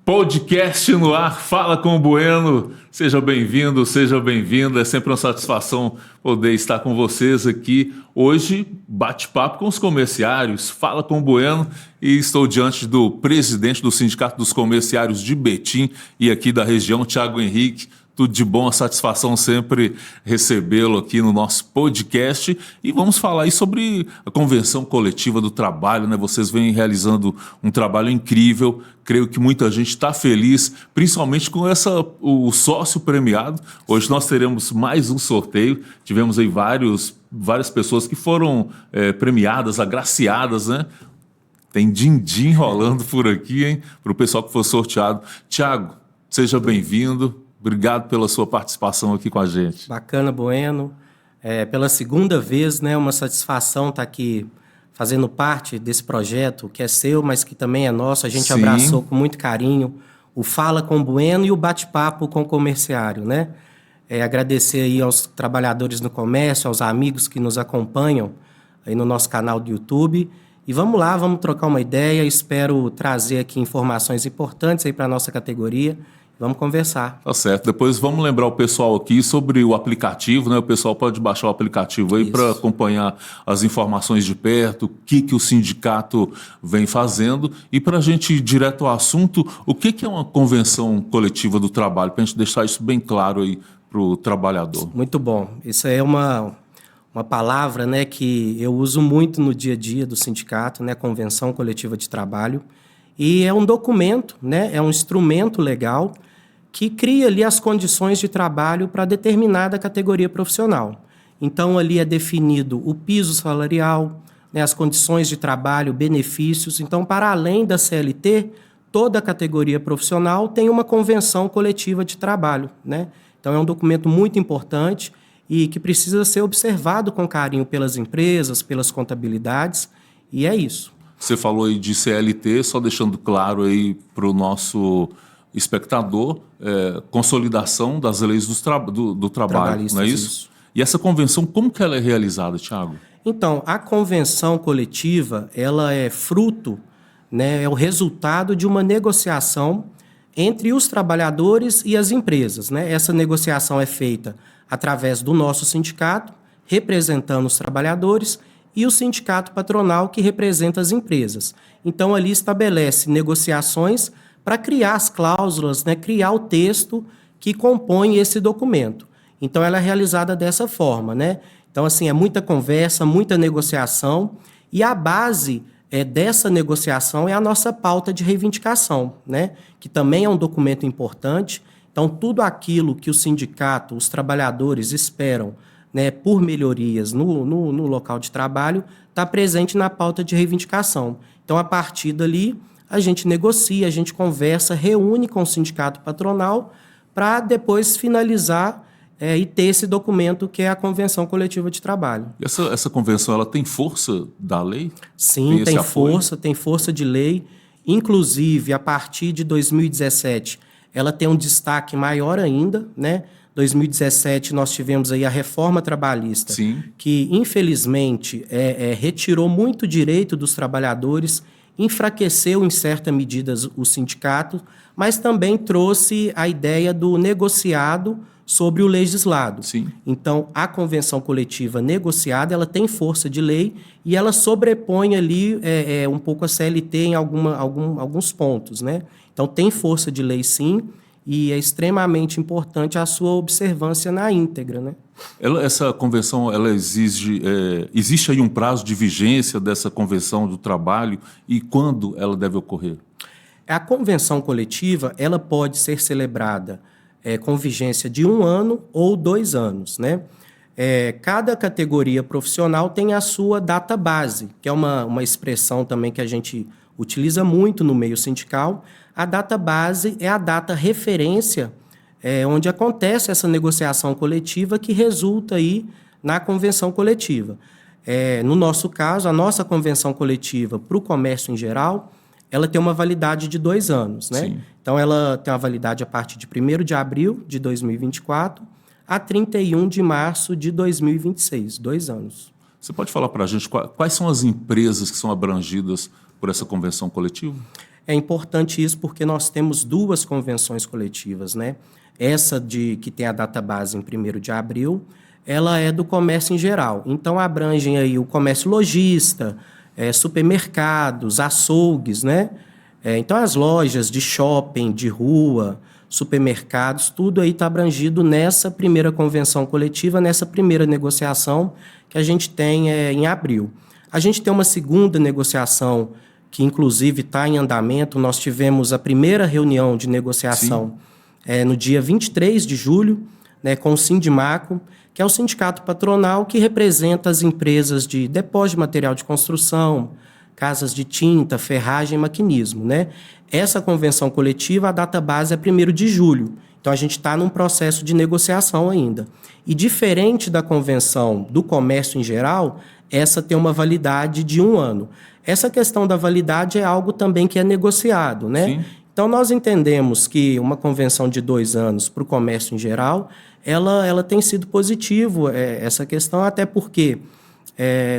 Podcast no ar, Fala com o Bueno. Seja bem-vindo, seja bem-vinda. É sempre uma satisfação poder estar com vocês aqui. Hoje, bate-papo com os comerciários, Fala com o Bueno. E estou diante do presidente do Sindicato dos Comerciários de Betim e aqui da região, Thiago Henrique. Tudo de bom, a satisfação sempre recebê-lo aqui no nosso podcast. E vamos falar aí sobre a Convenção Coletiva do Trabalho, né? Vocês vêm realizando um trabalho incrível. Creio que muita gente está feliz, principalmente com o sócio premiado. Hoje nós teremos mais um sorteio. Tivemos aí várias pessoas que foram premiadas, agraciadas, né? Tem din-din rolando por aqui, hein? Para o pessoal que foi sorteado. Thiago, seja bem-vindo. Obrigado pela sua participação aqui com a gente. Bacana, Bueno. Pela segunda vez, né, uma satisfação estar aqui fazendo parte desse projeto que é seu, mas que também é nosso. A gente Sim. Abraçou com muito carinho o Fala com o Bueno e o bate-papo com o comerciário, né? Agradecer aí aos trabalhadores no comércio, aos amigos que nos acompanham aí no nosso canal do YouTube. E vamos lá, vamos trocar uma ideia. Espero trazer aqui informações importantes aí para a nossa categoria. Vamos conversar. Tá certo. Depois vamos lembrar o pessoal aqui sobre o aplicativo, né? O pessoal pode baixar o aplicativo aí para acompanhar as informações de perto, o que o sindicato vem fazendo. E para a gente ir direto ao assunto, o que é uma convenção coletiva do trabalho? Para a gente deixar isso bem claro aí para o trabalhador. Muito bom. Isso é uma palavra, né, que eu uso muito no dia a dia do sindicato, né? Convenção Coletiva de Trabalho. E é um documento, né? É um instrumento legal que cria ali as condições de trabalho para determinada categoria profissional. Então, ali é definido o piso salarial, né, as condições de trabalho, benefícios. Então, para além da CLT, toda categoria profissional tem uma convenção coletiva de trabalho, né? Então, é um documento muito importante e que precisa ser observado com carinho pelas empresas, pelas contabilidades, e é isso. Você falou aí de CLT, só deixando claro aí para o nosso espectador, consolidação das leis do trabalho, não é isso? E essa convenção, como que ela é realizada, Thiago? Então, a convenção coletiva, ela é fruto, né, é o resultado de uma negociação entre os trabalhadores e as empresas, né? Essa negociação é feita através do nosso sindicato, representando os trabalhadores, e o sindicato patronal, que representa as empresas. Então, ali estabelece negociações para criar as cláusulas, né, criar o texto que compõe esse documento. Então, ela é realizada dessa forma, né? Então, assim, é muita conversa, muita negociação, e a base dessa negociação é a nossa pauta de reivindicação, né? Que também é um documento importante. Então, tudo aquilo que o sindicato, os trabalhadores esperam, né, por melhorias no local de trabalho, está presente na pauta de reivindicação. Então, a partir dali, a gente negocia, a gente conversa, reúne com o sindicato patronal para depois finalizar e ter esse documento que é a Convenção Coletiva de Trabalho. Essa convenção, ela tem força da lei? Sim, tem força de lei. Inclusive, a partir de 2017, ela tem um destaque maior ainda, né? 2017 nós tivemos aí a reforma trabalhista, Sim, que infelizmente retirou muito direito dos trabalhadores, enfraqueceu em certa medida o sindicato, mas também trouxe a ideia do negociado sobre o legislado. sim. Então, a convenção coletiva negociada, ela tem força de lei e ela sobrepõe ali um pouco a CLT em alguns pontos, né? Então, tem força de lei, sim, e é extremamente importante a sua observância na íntegra, né? Essa convenção, ela existe aí um prazo de vigência dessa convenção do trabalho e quando ela deve ocorrer? A convenção coletiva, ela pode ser celebrada com vigência de 1 ano ou 2 anos, né? Cada categoria profissional tem a sua data base, que é uma expressão também que a gente utiliza muito no meio sindical. A data base é a data referência onde acontece essa negociação coletiva que resulta aí na convenção coletiva. No nosso caso, a nossa convenção coletiva para o comércio em geral, ela tem uma validade de 2 anos, né? Sim. Então, ela tem uma validade a partir de 1º de abril de 2024 a 31 de março de 2026, 2 anos. Você pode falar para a gente quais são as empresas que são abrangidas por essa convenção coletiva? É importante isso porque nós temos duas convenções coletivas, né? Essa que tem a data base em 1º de abril, ela é do comércio em geral. Então, abrangem aí o comércio lojista, supermercados, açougues, né? Então, as lojas de shopping, de rua, supermercados, tudo aí está abrangido nessa primeira convenção coletiva, nessa primeira negociação que a gente tem em abril. A gente tem uma segunda negociação que, inclusive, está em andamento. Nós tivemos a primeira reunião de negociação no dia 23 de julho, né, com o Sindimaco, que é o sindicato patronal que representa as empresas de depósito de material de construção, casas de tinta, ferragem e maquinismo, né? Essa convenção coletiva, a data base é 1º de julho. Então, a gente está num processo de negociação ainda. E diferente da convenção do comércio em geral, essa tem uma validade de 1 ano. Essa questão da validade é algo também que é negociado, né? Sim. Então, nós entendemos que uma convenção de 2 anos para o comércio em geral, ela tem sido positivo, essa questão, até porque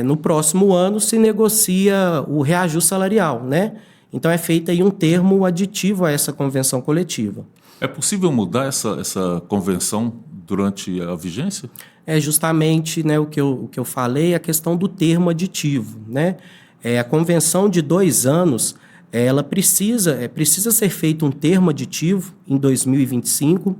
no próximo ano se negocia o reajuste salarial, né? Então, é feito aí um termo aditivo a essa convenção coletiva. É possível mudar essa convenção durante a vigência? É justamente, né, o que eu falei, a questão do termo aditivo, né? A convenção de 2 anos, ela precisa ser feito um termo aditivo em 2025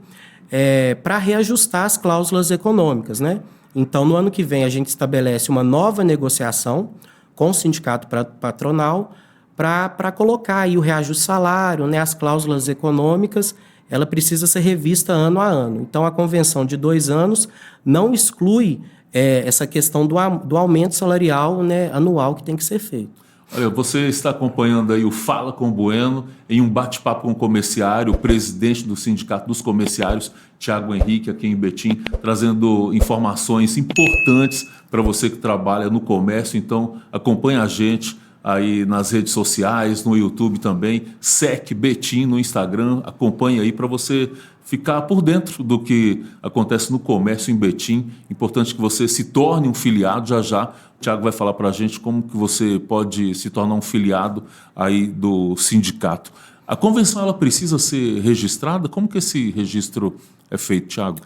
para reajustar as cláusulas econômicas, né? Então, no ano que vem, a gente estabelece uma nova negociação com o sindicato patronal para colocar aí o reajuste salário, né, as cláusulas econômicas, ela precisa ser revista ano a ano. Então, a convenção de 2 anos não exclui essa questão do aumento salarial, né, anual que tem que ser feito. Olha, você está acompanhando aí o Fala com o Bueno, em um bate-papo com o comerciário, o presidente do Sindicato dos Comerciários, Tiago Henrique, aqui em Betim, trazendo informações importantes para você que trabalha no comércio. Então, acompanha a gente aí nas redes sociais, no YouTube também, SEC Betim no Instagram, acompanha aí para você ficar por dentro do que acontece no comércio em Betim. Importante que você se torne um filiado já já. O Tiago vai falar para a gente como que você pode se tornar um filiado aí do sindicato. A convenção, ela precisa ser registrada? Como que esse registro é feito, Tiago?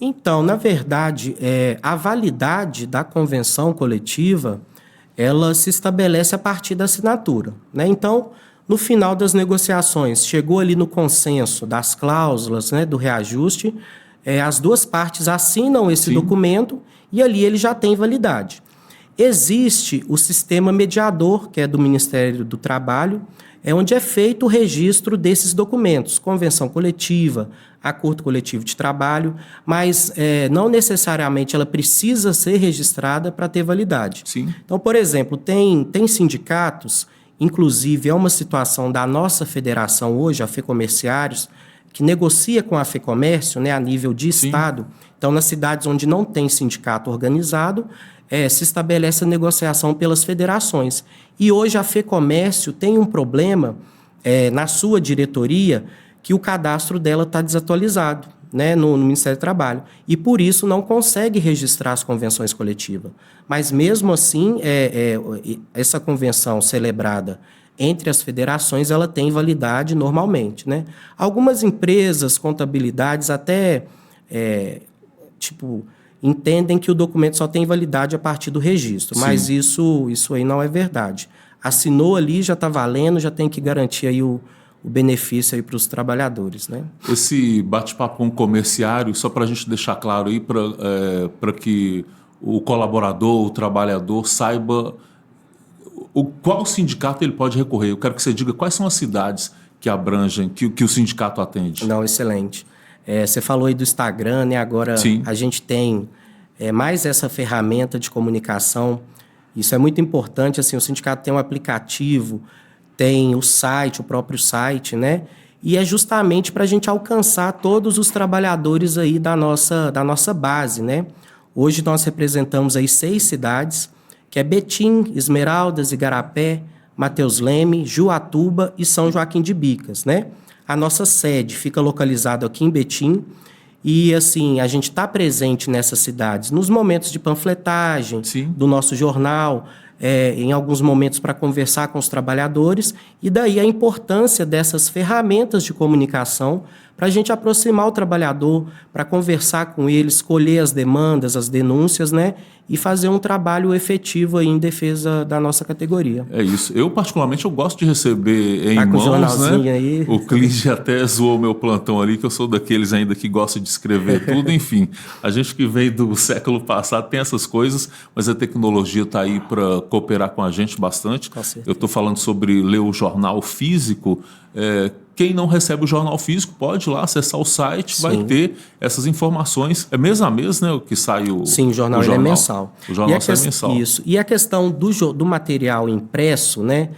Então, na verdade, a validade da convenção coletiva, ela se estabelece a partir da assinatura, né? Então, no final das negociações, chegou ali no consenso das cláusulas, né, do reajuste, as duas partes assinam esse documento e ali ele já tem validade. Existe o sistema mediador, que é do Ministério do Trabalho, onde é feito o registro desses documentos, convenção coletiva, acordo coletivo de trabalho, mas não necessariamente ela precisa ser registrada para ter validade. Sim. Então, por exemplo, tem sindicatos, inclusive é uma situação da nossa federação hoje, a FEComerciários, que negocia com a FEComércio, né, a nível de estado. Então, nas cidades onde não tem sindicato organizado, se estabelece a negociação pelas federações. E hoje a FEComércio tem um problema na sua diretoria, que o cadastro dela está desatualizado, né, no Ministério do Trabalho. E, por isso, não consegue registrar as convenções coletivas. Mas, mesmo assim, essa convenção celebrada entre as federações, ela tem validade normalmente, né? Algumas empresas, contabilidades, até, entendem que o documento só tem validade a partir do registro. Sim. Mas isso aí não é verdade. Assinou ali, já está valendo, já tem que garantir aí o benefício aí para os trabalhadores, né? Esse bate-papo com o comerciário, só para a gente deixar claro aí, para que o colaborador, o trabalhador saiba qual sindicato ele pode recorrer. Eu quero que você diga quais são as cidades que abrangem, que o sindicato atende. Não, excelente. Você falou aí do Instagram, né? Agora a gente tem mais essa ferramenta de comunicação. Isso é muito importante. Assim, o sindicato tem um aplicativo, tem o site, o próprio site, né? E é justamente para a gente alcançar todos os trabalhadores aí da nossa base, né? Hoje nós representamos aí 6 cidades, que é Betim, Esmeraldas, Igarapé, Mateus Leme, Juatuba e São Joaquim de Bicas, né? A nossa sede fica localizada aqui em Betim e, assim, a gente está presente nessas cidades nos momentos de panfletagem do nosso jornal, em alguns momentos para conversar com os trabalhadores, e daí a importância dessas ferramentas de comunicação para a gente aproximar o trabalhador, para conversar com ele, escolher as demandas, as denúncias, né? E fazer um trabalho efetivo aí em defesa da nossa categoria. É isso. Eu, particularmente, eu gosto de receber em Tá com mãos, jornalzinho né? aí. O Clige até zoou meu plantão ali, que eu sou daqueles ainda que gosta de escrever tudo. Enfim, a gente que veio do século passado tem essas coisas, mas a tecnologia está aí para cooperar com a gente bastante. Com certeza. Eu estou falando sobre ler o jornal físico. Quem não recebe o jornal físico pode ir lá acessar o site, vai ter essas informações. É mês a mês, né, o que sai o Sim, o jornal, ele é mensal. O jornal sai mensal. Isso. E a questão do material impresso, né?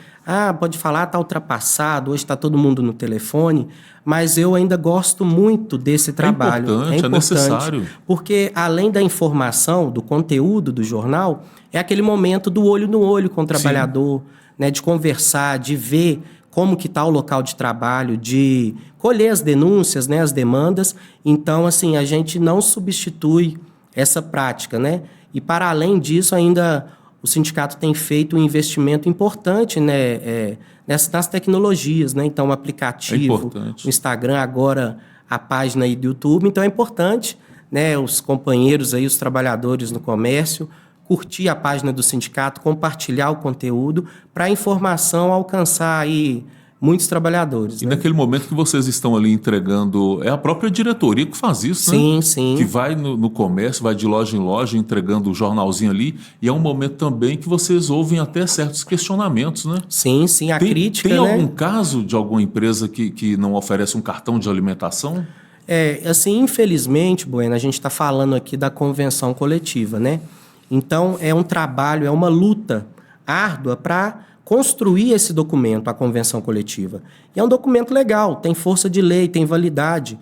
Pode falar, está ultrapassado, hoje está todo mundo no telefone, mas eu ainda gosto muito desse trabalho. É importante, é necessário. Porque além da informação, do conteúdo do jornal, é aquele momento do olho no olho com o trabalhador, né? De conversar, de ver como que está o local de trabalho, de colher as denúncias, né, as demandas. Então, assim, a gente não substitui essa prática, né? E, para além disso, ainda o sindicato tem feito um investimento importante, né, nas tecnologias, né? Então, o aplicativo, o Instagram, agora a página aí do YouTube. Então, é importante, né, os companheiros aí, os trabalhadores no comércio, curtir a página do sindicato, compartilhar o conteúdo para a informação alcançar aí muitos trabalhadores. E naquele momento que vocês estão ali entregando, é a própria diretoria que faz isso, né? Sim, sim. Que vai no comércio, vai de loja em loja entregando o jornalzinho ali, e é um momento também que vocês ouvem até certos questionamentos, né? Sim, sim, a crítica, Tem né? algum caso de alguma empresa que não oferece um cartão de alimentação? Assim, infelizmente, Bueno, a gente está falando aqui da convenção coletiva, né? Então, é um trabalho, é uma luta árdua para construir esse documento, a convenção coletiva. E é um documento legal, tem força de lei, tem validade,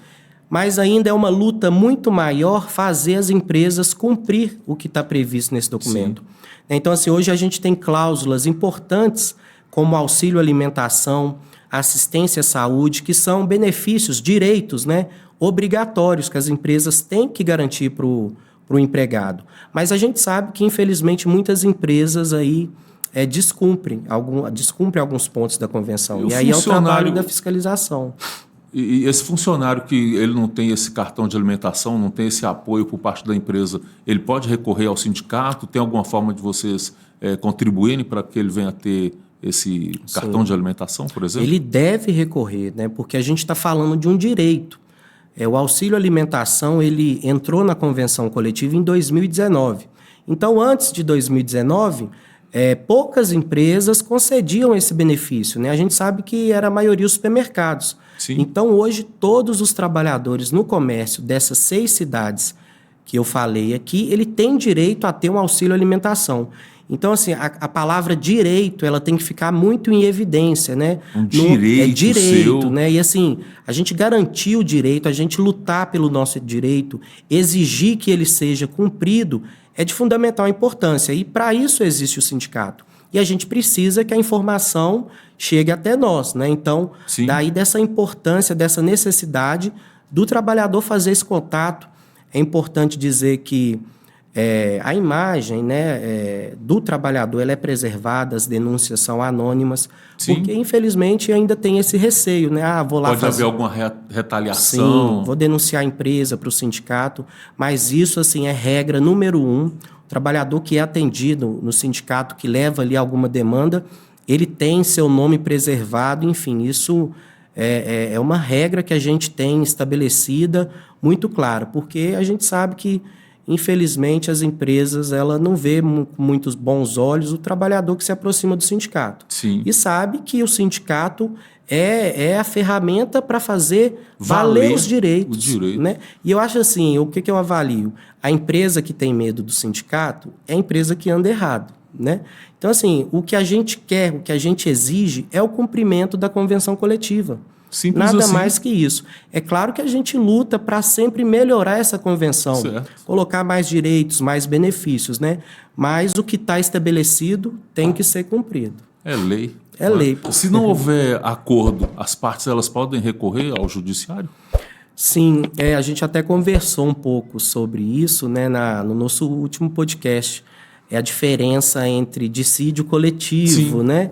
mas ainda é uma luta muito maior fazer as empresas cumprir o que está previsto nesse documento. Sim. Então, assim, hoje a gente tem cláusulas importantes como auxílio alimentação, assistência à saúde, que são benefícios, direitos, né, obrigatórios que as empresas têm que garantir para o empregado. Mas a gente sabe que, infelizmente, muitas empresas aí descumprem alguns pontos da convenção. E aí é o trabalho da fiscalização. E esse funcionário que ele não tem esse cartão de alimentação, não tem esse apoio por parte da empresa, ele pode recorrer ao sindicato? Tem alguma forma de vocês contribuírem para que ele venha a ter esse cartão de alimentação, por exemplo? Ele deve recorrer, né? Porque a gente está falando de um direito. O auxílio alimentação, ele entrou na convenção coletiva em 2019. Então, antes de 2019, poucas empresas concediam esse benefício, né? A gente sabe que era a maioria os supermercados. Sim. Então, hoje, todos os trabalhadores no comércio dessas 6 cidades que eu falei aqui, ele tem direito a ter um auxílio alimentação. Então, assim, a palavra direito, ela tem que ficar muito em evidência, né? Um direito seu. Né? E, assim, a gente garantir o direito, a gente lutar pelo nosso direito, exigir que ele seja cumprido, é de fundamental importância. E, para isso, existe o sindicato. E a gente precisa que a informação chegue até nós, né? Então, Sim. Daí dessa importância, dessa necessidade do trabalhador fazer esse contato. É importante dizer que a imagem, né, do trabalhador, ela é preservada, as denúncias são anônimas, Sim. Porque, infelizmente, ainda tem esse receio, né? Vou lá Pode haver alguma retaliação. Sim, vou denunciar a empresa para o sindicato, mas isso, assim, é regra número 1. O trabalhador que é atendido no sindicato, que leva ali alguma demanda, ele tem seu nome preservado, enfim, isso é uma regra que a gente tem estabelecida muito clara, porque a gente sabe que, infelizmente, as empresas ela não vê com muitos bons olhos o trabalhador que se aproxima do sindicato. Sim. E sabe que o sindicato é a ferramenta para fazer valer os direitos. Né? E eu acho assim, o que eu avalio? A empresa que tem medo do sindicato é a empresa que anda errado. Né? Então, assim, o que a gente quer, o que a gente exige é o cumprimento da convenção coletiva. Simples Nada assim. mais que isso. É claro que a gente luta para sempre melhorar essa convenção, certo. Colocar mais direitos, mais benefícios, né? Mas o que está estabelecido tem que ser cumprido. É lei. É lei. Se não houver acordo, as partes elas podem recorrer ao judiciário? Sim, a gente até conversou um pouco sobre isso, né, no nosso último podcast. é a diferença entre dissídio coletivo, Sim. né?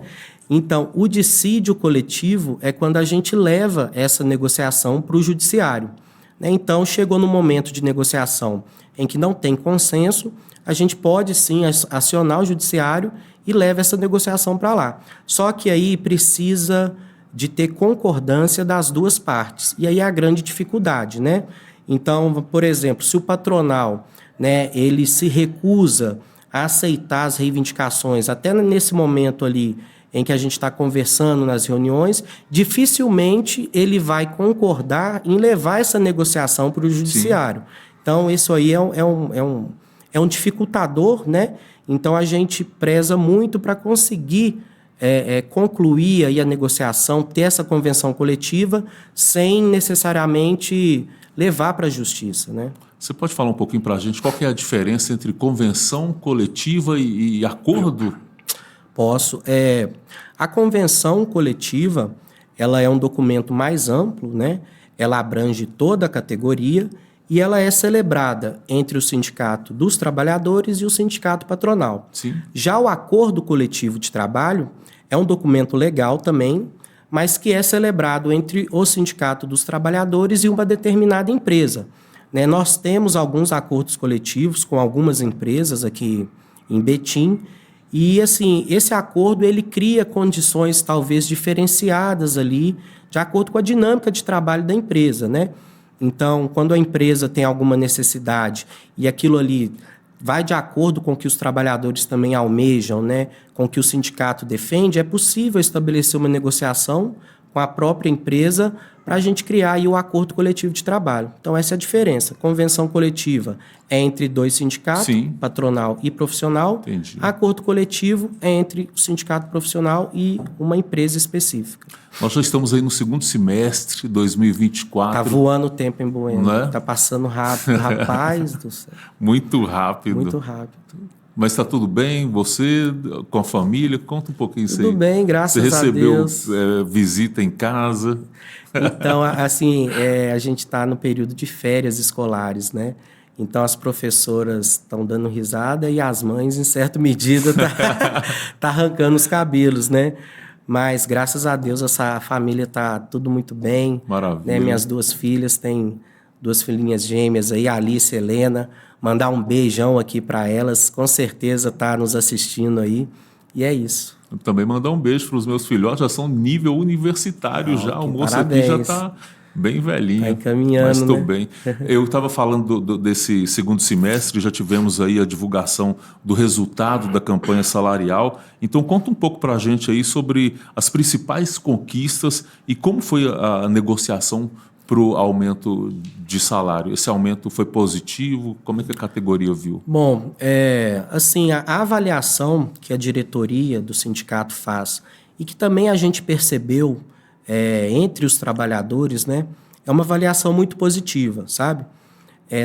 Então, o dissídio coletivo é quando a gente leva essa negociação para o judiciário, né? Então, chegou no momento de negociação em que não tem consenso, a gente pode sim acionar o judiciário e leva essa negociação para lá. Só que aí precisa de ter concordância das duas partes. E aí é a grande dificuldade, né? Então, por exemplo, se o patronal, né, ele se recusa a aceitar as reivindicações, até nesse momento ali em que a gente está conversando nas reuniões, dificilmente ele vai concordar em levar essa negociação para o judiciário. Sim. Então, isso aí é um dificultador, né? Então, a gente preza muito para conseguir concluir aí a negociação, ter essa convenção coletiva, sem necessariamente levar para a justiça, né? Você pode falar um pouquinho para a gente qual que é a diferença entre convenção coletiva e acordo? Posso. A convenção coletiva, ela é um documento mais amplo, né? Ela abrange toda a categoria e ela é celebrada entre o sindicato dos trabalhadores e o sindicato patronal. Sim. Já o acordo coletivo de trabalho é um documento legal também, mas que é celebrado entre o sindicato dos trabalhadores e uma determinada empresa, né? Nós temos alguns acordos coletivos com algumas empresas aqui em Betim, e assim, esse acordo ele cria condições talvez diferenciadas ali, de acordo com a dinâmica de trabalho da empresa, né? Então, quando a empresa tem alguma necessidade e aquilo ali vai de acordo com o que os trabalhadores também almejam, né, com o que o sindicato defende, é possível estabelecer uma negociação com a própria empresa para a gente criar aí o acordo coletivo de trabalho. Então, essa é a diferença. Convenção coletiva é entre dois sindicatos, Sim. patronal e profissional. Entendi. Acordo coletivo é entre o sindicato profissional e uma empresa específica. Nós já estamos aí no segundo semestre de 2024. Está voando o tempo em Bueno. Não é? Está passando rápido. Rapaz do céu. Muito rápido. Muito rápido. Mas está tudo bem? Você, com a família? Conta um pouquinho isso aí. Tudo bem, graças a Deus. Você recebeu visita em casa? Então, assim, a gente está no período de férias escolares, né? Então, as professoras estão dando risada e as mães, em certa medida, tá arrancando os cabelos, né? Mas, graças a Deus, essa família tá tudo muito bem. Maravilha. Né? Minhas duas filhas têm 2 filhinhas gêmeas aí, a Alice e a Helena. Mandar um beijão aqui para elas. Com certeza tá nos assistindo aí. E é isso. Eu também mandar um beijo para os meus filhotes. Já são nível universitário já. O moço parabéns. aqui já está bem velhinho. Tá encaminhando, mas estou né? bem. Eu estava falando desse segundo semestre, já tivemos aí a divulgação do resultado da campanha salarial. Então, conta um pouco para a gente aí sobre as principais conquistas e como foi a negociação para o aumento de salário. Esse aumento foi positivo? Como é que a categoria viu? Bom, assim, a avaliação que a diretoria do sindicato faz e que também a gente percebeu entre os trabalhadores, né, é uma avaliação muito positiva, sabe?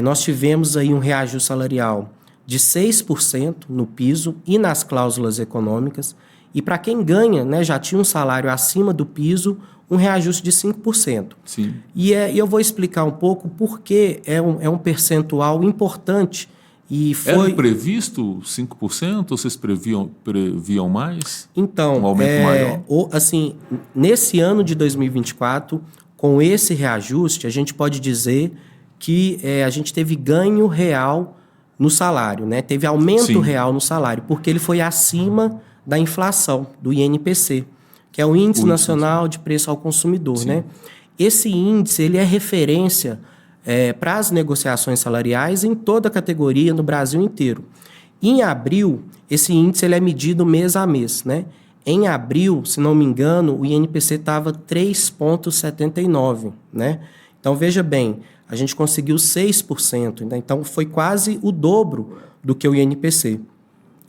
Nós tivemos aí um reajuste salarial de 6% no piso e nas cláusulas econômicas, e para quem ganha, né, já tinha um salário acima do piso, um reajuste de 5%. Sim. E eu vou explicar um pouco por que é um percentual importante. E foi... Era previsto 5%? Ou vocês previam mais? Então, um aumento maior? Assim, nesse ano de 2024, com esse reajuste, a gente pode dizer que a gente teve ganho real no salário, né? Teve aumento Sim. real no salário, porque ele foi acima da inflação, do INPC, que é o Índice Nacional de Preço ao Consumidor, né? Esse índice, ele é referência para as negociações salariais em toda a categoria, no Brasil inteiro. Em abril, esse índice ele é medido mês a mês, né? Em abril, se não me engano, o INPC estava 3,79, né? Então, veja bem, a gente conseguiu 6%, né? Então foi quase o dobro do que o INPC.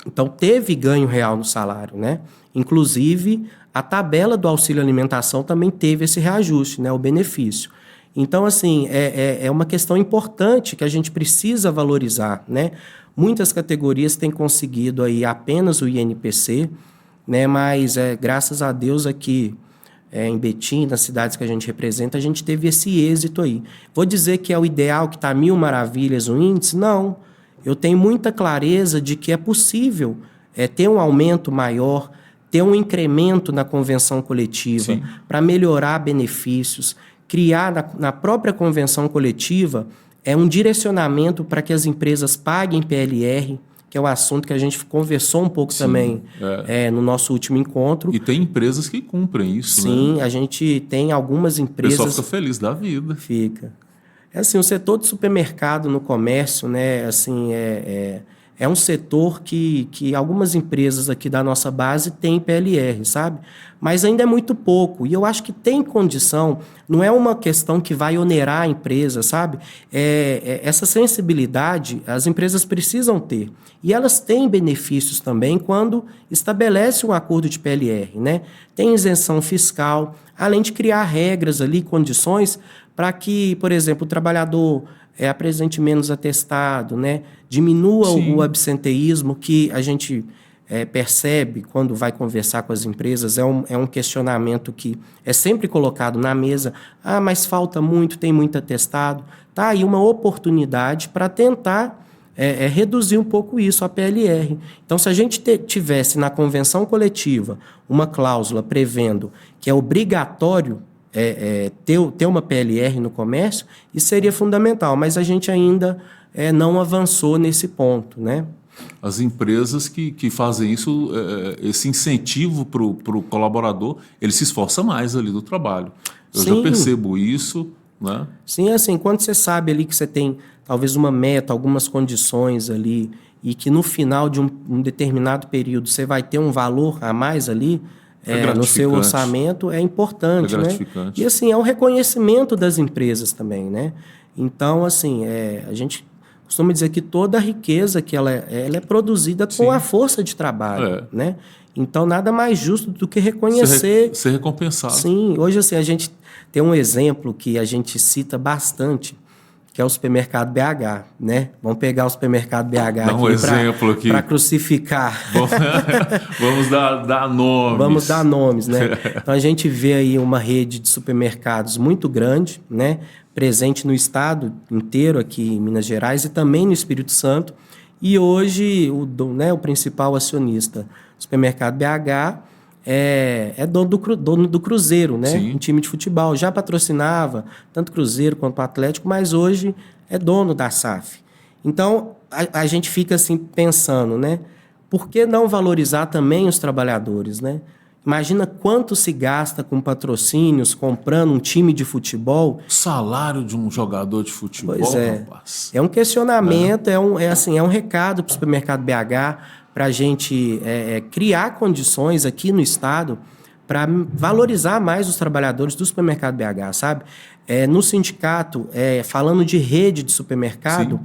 Então, teve ganho real no salário, né? Inclusive, a tabela do auxílio alimentação também teve esse reajuste, né? O benefício. Então, assim, é uma questão importante que a gente precisa valorizar, né? Muitas categorias têm conseguido aí apenas o INPC, né? Mas, graças a Deus, aqui em Betim, nas cidades que a gente representa, a gente teve esse êxito aí. Vou dizer que é o ideal, que está 1.000 maravilhas o índice? Não. eu tenho muita clareza de que é possível ter um aumento maior, ter um incremento na convenção coletiva para melhorar benefícios, criar na própria convenção coletiva um direcionamento para que as empresas paguem PLR, que é o assunto que a gente conversou um pouco também no nosso último encontro. E tem empresas que cumprem isso, Sim, né? A gente tem algumas empresas... O pessoal fica feliz da vida. Fica. O setor de supermercado no comércio, né, assim, é um setor que algumas empresas aqui da nossa base têm PLR, sabe? Mas ainda é muito pouco. E eu acho que tem condição, não é uma questão que vai onerar a empresa, sabe? Essa sensibilidade as empresas precisam ter. E elas têm benefícios também quando estabelece um acordo de PLR, né? Tem isenção fiscal, além de criar regras ali, condições para que, por exemplo, o trabalhador apresente menos atestado, né? Diminua o absenteísmo, que a gente percebe quando vai conversar com as empresas, é um questionamento que é sempre colocado na mesa. Ah, mas falta muito, tem muito atestado. Tá aí uma oportunidade para tentar reduzir um pouco isso, a PLR. Então, se a gente tivesse na convenção coletiva uma cláusula prevendo que é obrigatório ter uma PLR no comércio, isso seria fundamental, mas a gente ainda não avançou nesse ponto, né? As empresas que fazem isso, esse incentivo para o colaborador, ele se esforça mais ali do trabalho. Eu já percebo isso, né? Sim, assim, quando você sabe ali que você tem talvez uma meta, algumas condições ali, e que no final de um determinado período você vai ter um valor a mais ali, no seu orçamento, é importante, né? E assim, é um reconhecimento das empresas também, né? Então, assim, a gente costuma dizer que toda a riqueza que ela é produzida com a força de trabalho, né? Então, nada mais justo do que reconhecer... Ser recompensado. Sim, hoje assim, a gente tem um exemplo que a gente cita bastante, que é o supermercado BH, né? Vamos pegar o supermercado BH aqui para crucificar. Vamos dar nomes. Vamos dar nomes, né? Então, a gente vê aí uma rede de supermercados muito grande, né? Presente no estado inteiro, aqui em Minas Gerais e também no Espírito Santo. E hoje, o principal acionista do supermercado BH é dono do Cruzeiro, né? Um time de futebol. Já patrocinava tanto Cruzeiro quanto o Atlético, mas hoje é dono da SAF. Então, a gente fica assim pensando, né? Por que não valorizar também os trabalhadores, né? Imagina quanto se gasta com patrocínios, comprando um time de futebol. O salário de um jogador de futebol, rapaz. É um questionamento, é um recado para o supermercado BH, para a gente criar condições aqui no estado para valorizar mais os trabalhadores do supermercado BH, sabe? No sindicato, falando de rede de supermercado,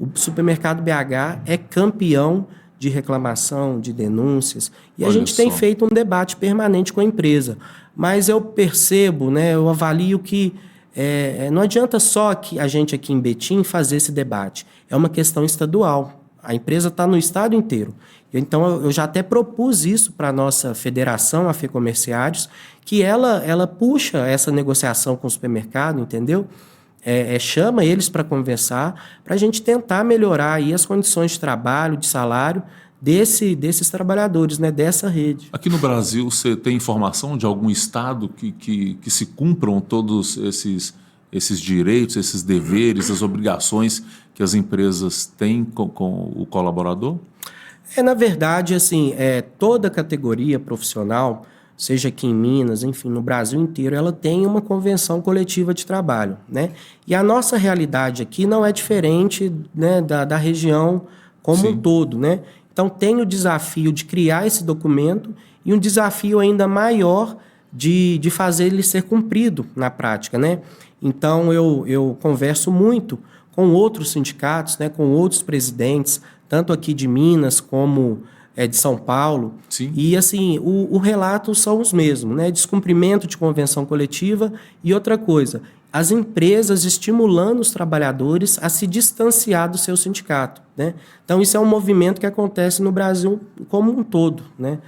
o supermercado BH é campeão de reclamação, de denúncias, e a gente tem feito um debate permanente com a empresa. Mas eu percebo, né, eu avalio que não adianta só que a gente aqui em Betim fazer esse debate, é uma questão estadual. A empresa está no estado inteiro. Então, eu já até propus isso para a nossa federação, a FEComerciários, que ela puxa essa negociação com o supermercado, entendeu? Chama eles para conversar, para a gente tentar melhorar aí as condições de trabalho, de salário desses trabalhadores, né, dessa rede. Aqui no Brasil, você tem informação de algum estado que se cumpram todos esses direitos, esses deveres, as obrigações que as empresas têm com o colaborador? Na verdade, assim, toda categoria profissional, seja aqui em Minas, enfim, no Brasil inteiro, ela tem uma convenção coletiva de trabalho, né? E a nossa realidade aqui não é diferente, né, da região como um todo, né? Então, tem o desafio de criar esse documento e um desafio ainda maior de fazer ele ser cumprido na prática, né? Então, eu converso muito com outros sindicatos, né, com outros presidentes, tanto aqui de Minas como de São Paulo. E, assim, o relato são os mesmos, né? Descumprimento de convenção coletiva e outra coisa, as empresas estimulando os trabalhadores a se distanciar do seu sindicato, né? Então, isso é um movimento que acontece no Brasil como um todo, né?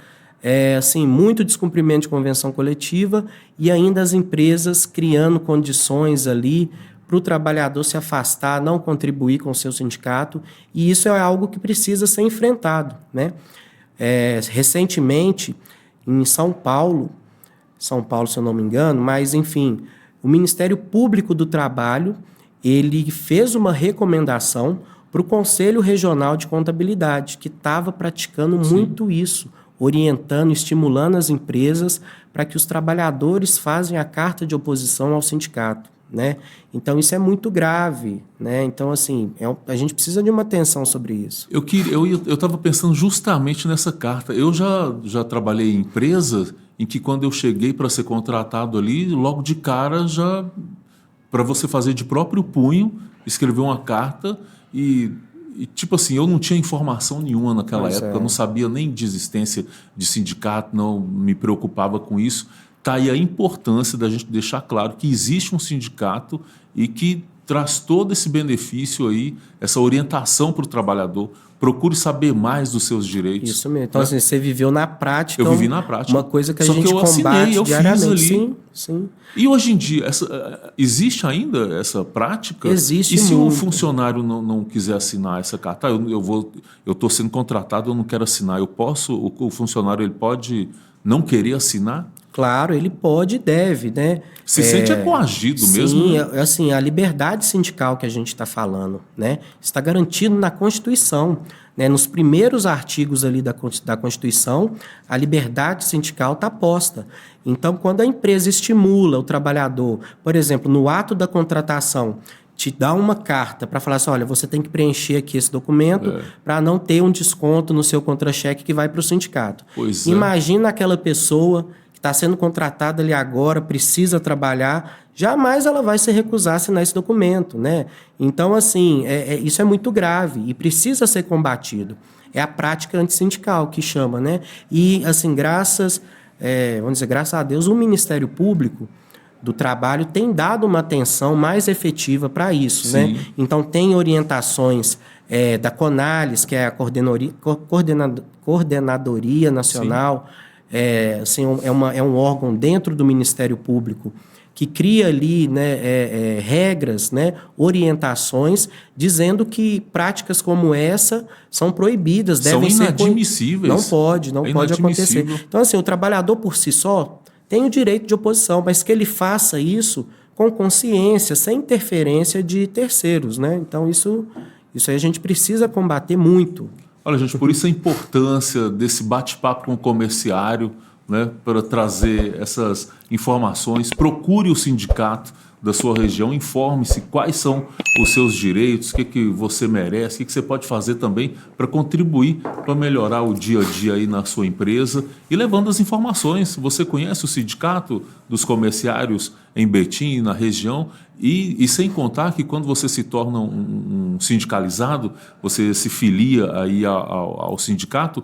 Assim, muito descumprimento de convenção coletiva e ainda as empresas criando condições ali para o trabalhador se afastar, não contribuir com o seu sindicato, e isso é algo que precisa ser enfrentado, né? Recentemente, em São Paulo, se eu não me engano, mas enfim, o Ministério Público do Trabalho, ele fez uma recomendação para o Conselho Regional de Contabilidade, que estava praticando muito isso, orientando, estimulando as empresas para que os trabalhadores façam a carta de oposição ao sindicato, né? Então, isso é muito grave, né? Então, assim, a gente precisa de uma atenção sobre isso. Eu estava pensando justamente nessa carta. Eu já trabalhei em empresas em que, quando eu cheguei para ser contratado ali, logo de cara, já para você fazer de próprio punho, escrever uma carta e tipo assim, eu não tinha informação nenhuma naquela época, eu não sabia nem de existência de sindicato, não me preocupava com isso. Está aí a importância da gente deixar claro que existe um sindicato e que traz todo esse benefício aí, essa orientação para o trabalhador. Procure saber mais dos seus direitos. Isso mesmo. Então, assim, você viveu na prática. Eu vivi na prática. Uma coisa que a gente combate diariamente. Fiz ali. Sim, sim. E hoje em dia, existe ainda essa prática? Existe. E se muito. o funcionário não quiser assinar essa carta? Eu estou sendo contratado, eu não quero assinar. O funcionário ele pode não querer assinar? Claro, ele pode e deve, né? Se sente coagido mesmo. Sim, né? Assim, a liberdade sindical que a gente está falando, né? Está garantido na Constituição, né? Nos primeiros artigos ali da Constituição, a liberdade sindical está posta. Então, quando a empresa estimula o trabalhador, por exemplo, no ato da contratação, te dá uma carta para falar assim, olha, você tem que preencher aqui esse documento para não ter um desconto no seu contra-cheque que vai para o sindicato. Imagina aquela pessoa está sendo contratada ali agora, precisa trabalhar, jamais ela vai se recusar a assinar esse documento, né? Então, assim, isso é muito grave e precisa ser combatido. É a prática antissindical que chama, né? E, assim, graças a Deus, o Ministério Público do Trabalho tem dado uma atenção mais efetiva para isso, Sim. né? Então, tem orientações da CONALES, que é a Coordenadoria Nacional. Assim, é um órgão dentro do Ministério Público que cria ali, né, regras, né, orientações, dizendo que práticas como essa são proibidas, devem ser inadmissíveis. Não pode acontecer. Então, assim, o trabalhador por si só tem o direito de oposição, mas que ele faça isso com consciência, sem interferência de terceiros, né? Então, isso aí a gente precisa combater muito. Olha, gente, por isso a importância desse bate-papo com o comerciário, né, para trazer essas informações. Procure o sindicato da sua região, informe-se quais são os seus direitos, o que você merece, o que você pode fazer também para contribuir para melhorar o dia a dia aí na sua empresa e levando as informações. Você conhece o sindicato dos comerciários em Betim, na região, e sem contar que quando você se torna um sindicalizado, você se filia aí ao sindicato,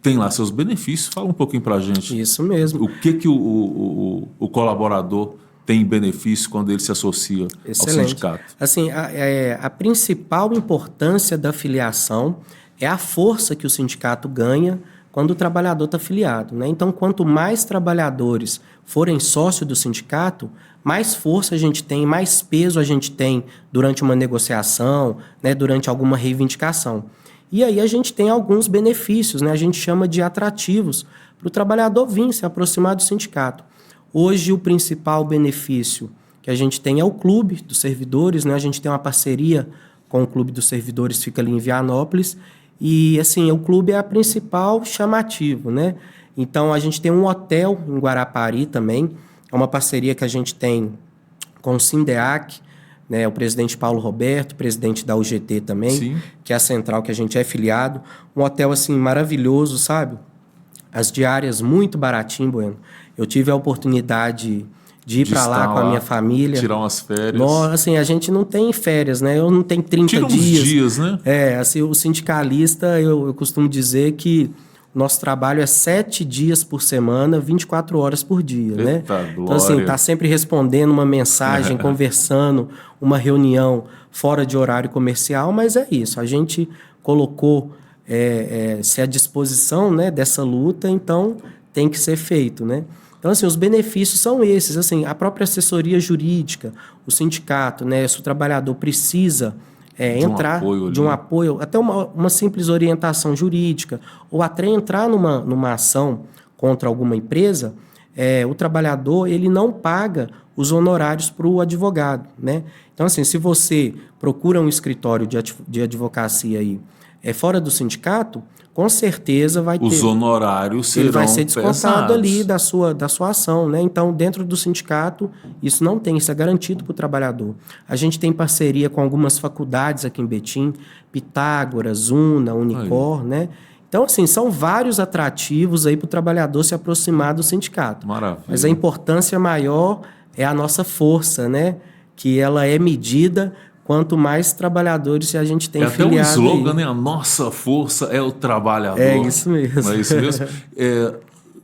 tem lá seus benefícios. Fala um pouquinho para a gente. Isso mesmo. O que o colaborador tem benefício quando ele se associa ao sindicato? Assim, a principal importância da filiação é a força que o sindicato ganha quando o trabalhador está filiado, né? Então, quanto mais trabalhadores forem sócios do sindicato, mais força a gente tem, mais peso a gente tem durante uma negociação, né, durante alguma reivindicação. E aí a gente tem alguns benefícios, né? A gente chama de atrativos para o trabalhador vir se aproximar do sindicato. Hoje, o principal benefício que a gente tem é o Clube dos Servidores, né? A gente tem uma parceria com o Clube dos Servidores, fica ali em Vianópolis, e, assim, o clube é a principal chamativo, né? Então, a gente tem um hotel em Guarapari também, é uma parceria que a gente tem com o Sindeac, né? O presidente Paulo Roberto, presidente da UGT também, Sim. que é a central que a gente é filiado. Um hotel, assim, maravilhoso, sabe? As diárias muito baratinho, Bueno. Eu tive a oportunidade de ir para lá com a minha família. Tirar umas férias. Nossa, assim, a gente não tem férias, né? Eu não tenho 30 Tira uns dias, né? Assim, o sindicalista, eu costumo dizer que nosso trabalho é 7 dias por semana, 24 horas por dia, né? Então, assim, tá sempre respondendo uma mensagem, conversando, uma reunião fora de horário comercial, mas é isso. A gente colocou se à disposição, né, dessa luta, então tem que ser feito, né? Então, assim, os benefícios são esses, assim, a própria assessoria jurídica, o sindicato, né, se o trabalhador precisa entrar de um apoio, até uma simples orientação jurídica, ou até entrar numa ação contra alguma empresa, o trabalhador ele não paga os honorários para o advogado, né? Então, assim, se você procura um escritório de advocacia aí, fora do sindicato, com certeza os honorários serão ele vai ser descontado pesados ali da sua ação, né? Então, dentro do sindicato, isso não tem, isso é garantido para o trabalhador. A gente tem parceria com algumas faculdades aqui em Betim, Pitágoras, UNA, Unicor, né? Então, assim, são vários atrativos aí para o trabalhador se aproximar do sindicato. Maravilha. Mas a importância maior é a nossa força, né? Que ela é medida quanto mais trabalhadores a gente tem filiado. É até um slogan, né? A nossa força é o trabalhador. É isso mesmo. Não é isso mesmo?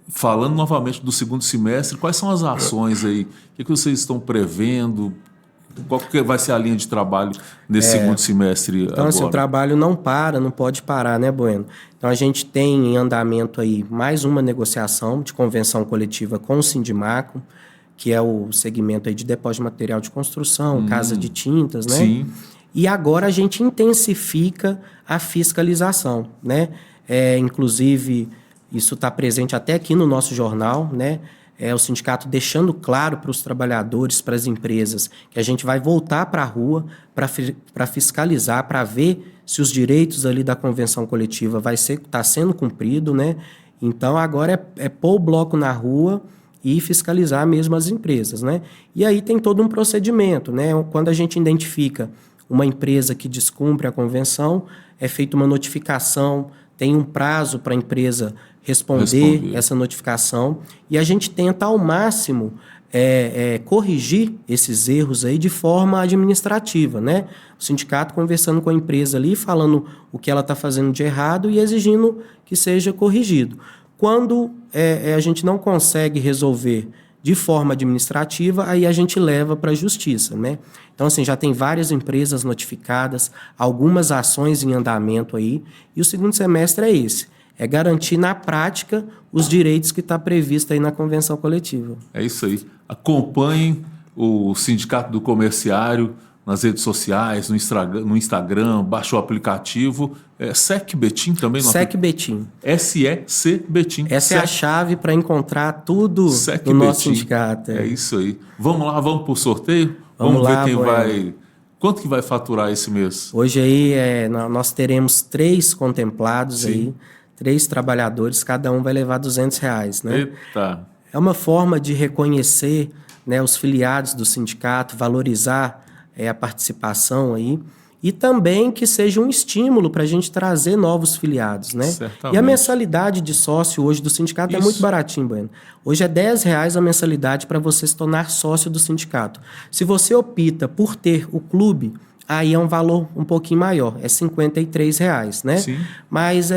Falando novamente do segundo semestre, quais são as ações aí? O que vocês estão prevendo? Qual que vai ser a linha de trabalho nesse segundo semestre então, agora? Assim, o trabalho não pode parar, né, Bueno? Então, a gente tem em andamento aí mais uma negociação de convenção coletiva com o Sindimaco, que é o segmento aí de depósito de material de construção, casa de tintas, né? Sim. E agora a gente intensifica a fiscalização, né? Inclusive, isso está presente até aqui no nosso jornal, né? O sindicato deixando claro para os trabalhadores, para as empresas, que a gente vai voltar para a rua para fiscalizar, para ver se os direitos ali da convenção coletiva tá sendo cumprido, né? Então, agora é pôr o bloco na rua e fiscalizar mesmo as empresas, né? E aí tem todo um procedimento, né? Quando a gente identifica uma empresa que descumpre a convenção, é feita uma notificação, tem um prazo para a empresa responder essa notificação e a gente tenta ao máximo corrigir esses erros aí de forma administrativa, né? O sindicato conversando com a empresa ali, falando o que ela está fazendo de errado e exigindo que seja corrigido. Quando a gente não consegue resolver de forma administrativa, aí a gente leva para a justiça, né? Então, assim, já tem várias empresas notificadas, algumas ações em andamento aí, e o segundo semestre é esse, é garantir na prática os direitos que está previsto aí na convenção coletiva. É isso aí. Acompanhem o Sindicato do Comerciário nas redes sociais, no Instagram, baixe o aplicativo. SEC Betim também? SEC Betim. SEC Betim. Essa é a chave para encontrar tudo no nosso sindicato. É isso aí. Vamos lá, vamos para o sorteio? Vamos ver lá, quem vai... Quanto que vai faturar esse mês? Hoje aí nós teremos 3 contemplados. Sim. Aí, 3 trabalhadores, cada um vai levar R$200, né? Eita! É uma forma de reconhecer, né, os filiados do sindicato, valorizar a participação aí, e também que seja um estímulo para a gente trazer novos filiados, né? Certamente. E a mensalidade de sócio hoje do sindicato é muito baratinho, Bueno. Hoje é R$10 a mensalidade para você se tornar sócio do sindicato. Se você opta por ter o clube, aí é um valor um pouquinho maior, é R$53, né? Sim. Mas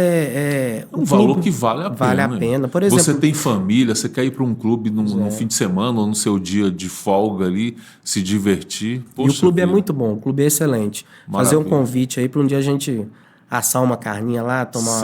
um valor que vale a pena. Vale a pena. Por exemplo, você tem família, você quer ir para um clube no fim de semana ou no seu dia de folga ali, se divertir. Poxa, e o clube é muito bom, o clube é excelente. Maravilha. Fazer um convite aí para um dia a gente assar uma carninha lá, tomar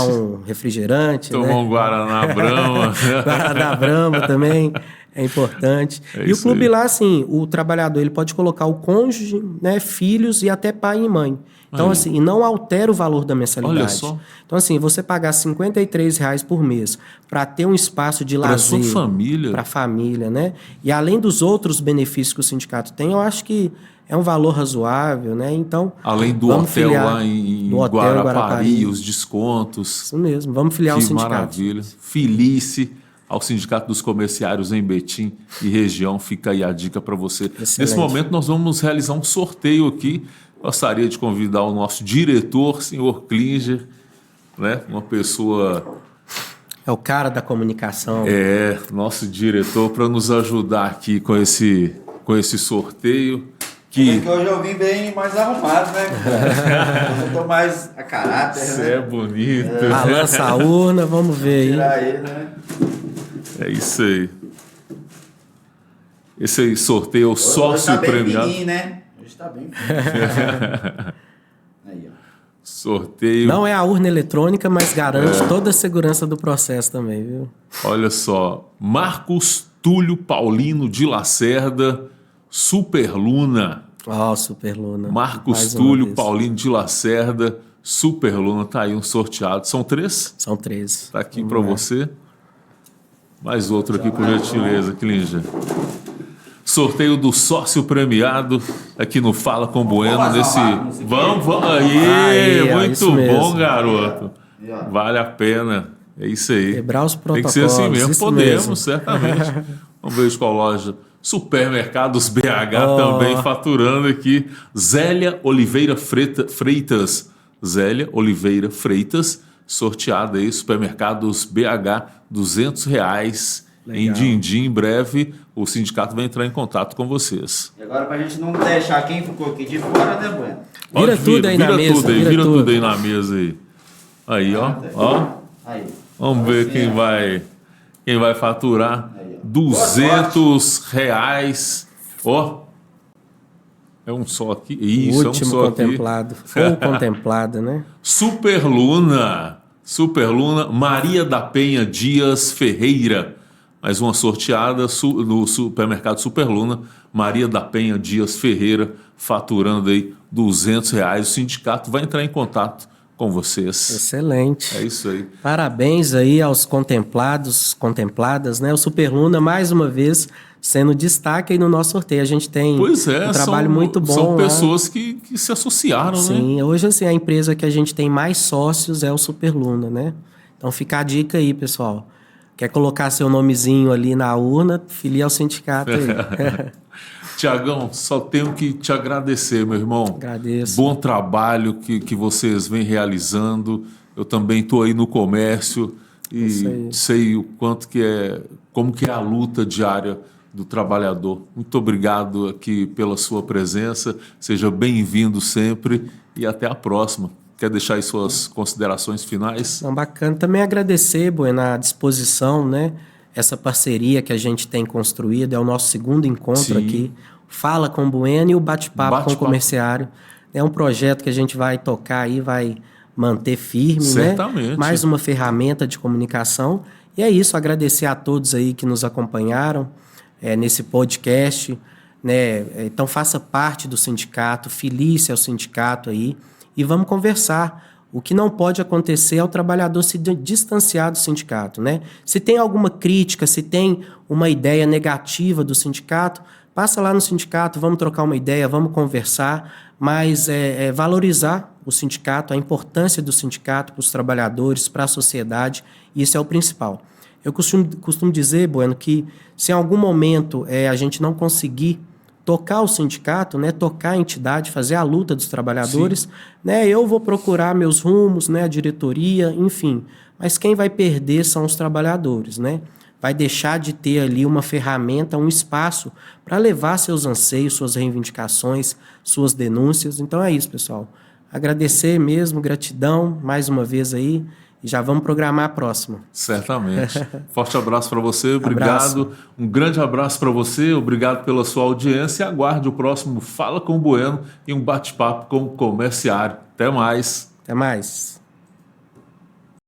um refrigerante. Tomar né? um Guaraná Brahma. Guaraná Brahma também é importante. E o clube lá, assim, o trabalhador ele pode colocar o cônjuge, né, filhos e até pai e mãe. Então, assim, e não altera o valor da mensalidade. Olha só. Então, assim, você pagar R$53 por mês para ter um espaço de lazer. Para sua família. Para a família, né? E além dos outros benefícios que o sindicato tem, eu acho que é um valor razoável, né? Então, além do hotel lá em Guarapari, os descontos. Isso mesmo, vamos filiar o sindicato. Que maravilha. Filice ao Sindicato dos Comerciários em Betim e região. Fica aí a dica para você. Excelente. Nesse momento, nós vamos realizar um sorteio aqui. Gostaria de convidar o nosso diretor, senhor Klinger, né? Uma pessoa... É o cara da comunicação. Nosso diretor, para nos ajudar aqui com esse sorteio. Que hoje eu vim bem mais arrumado, né? Eu estou mais a caráter, Você né? é bonito. Balança a urna, vamos ver aí. Tirar ele, né? É isso aí. Esse aí, sorteio sócio hoje tá bem premiado. Fininho, né? Hoje tá bem fininho. Aí, ó. Sorteio. Não é a urna eletrônica, mas garante toda a segurança do processo também, viu? Olha só. Marcos Túlio Paulino de Lacerda, Superluna. Ó, Superluna. Marcos Mais uma Túlio vez. Paulino de Lacerda, Superluna. Tá aí um sorteado. São 3? São 13. Tá aqui para você. Mais outro aqui, por gentileza, Klinger. Sorteio do sócio premiado aqui no Fala com Bueno. Vamos. Aí, Aí, ó, muito isso bom, mesmo. garoto. Aí, ó. Vale a pena. É isso aí. Quebrar os Tem que protocolos. ser assim mesmo. isso Podemos, mesmo. certamente. Vamos ver qual loja. Supermercados BH também faturando aqui. Zélia Oliveira Freitas. Zélia Oliveira Freitas, sorteada aí. Supermercados BH, R$200. Em Legal. Dindim, em breve, o sindicato vai entrar em contato com vocês. E agora, pra gente não deixar quem ficou aqui de fora, né, Bueno? Vira tudo aí na mesa, Vira vira tudo tudo. aí na mesa aí. Aí, ó. Aí. Vamos Agora ver sim, quem vai faturar Aí, ó. R$200. Ó. É um só aqui. Isso, O é um último só contemplado. Ou contemplado, né? Superluna, Maria da Penha Dias Ferreira. Mais uma sorteada no supermercado Superluna. Maria da Penha Dias Ferreira, faturando aí R$200. O sindicato vai entrar em contato com vocês. Excelente. É isso aí. Parabéns aí aos contempladas, né? O Superluna, mais uma vez, sendo destaque aí no nosso sorteio. A gente tem um trabalho muito bom. São lá. pessoas que se associaram, né? Sim, hoje assim, a empresa que a gente tem mais sócios é o Superluna, né? Então fica a dica aí, pessoal. Quer colocar seu nomezinho ali na urna, filia ao sindicato aí. Tiagão, só tenho que te agradecer, meu irmão. Agradeço. Bom trabalho que vocês vêm realizando. Eu também estou aí no comércio Isso e aí. sei o quanto como que é a luta diária do trabalhador. Muito obrigado aqui pela sua presença. Seja bem-vindo sempre e até a próxima. Quer deixar aí suas considerações finais? Não, bacana. Também agradecer, Bueno, a disposição, né? Essa parceria que a gente tem construído. É o nosso segundo encontro Sim. aqui. Fala com o Bueno e o Bate-Papo com o Bate-Papo. Comerciário. É um projeto que a gente vai tocar aí, vai manter firme, Certamente. né? Mais uma ferramenta de comunicação. E é isso, agradecer a todos aí que nos acompanharam nesse podcast, né? Então faça parte do sindicato, filie-se ao sindicato aí e vamos conversar. O que não pode acontecer é o trabalhador se distanciar do sindicato, né? Se tem alguma crítica, se tem uma ideia negativa do sindicato, passa lá no sindicato, vamos trocar uma ideia, vamos conversar, mas valorizar o sindicato, a importância do sindicato para os trabalhadores, para a sociedade, isso é o principal. Eu costumo dizer, Bueno, que se em algum momento a gente não conseguir tocar o sindicato, né, tocar a entidade, fazer a luta dos trabalhadores, né, eu vou procurar meus rumos, né, a diretoria, enfim. Mas quem vai perder são os trabalhadores, né? Vai deixar de ter ali uma ferramenta, um espaço para levar seus anseios, suas reivindicações, suas denúncias. Então é isso, pessoal. Agradecer mesmo, gratidão, mais uma vez aí. E já vamos programar a próxima. Certamente. Forte abraço para você, obrigado. Abraço. Um grande abraço para você, obrigado pela sua audiência. Aguarde o próximo Fala com o Bueno e um bate-papo com o comerciário. Até mais. Até mais.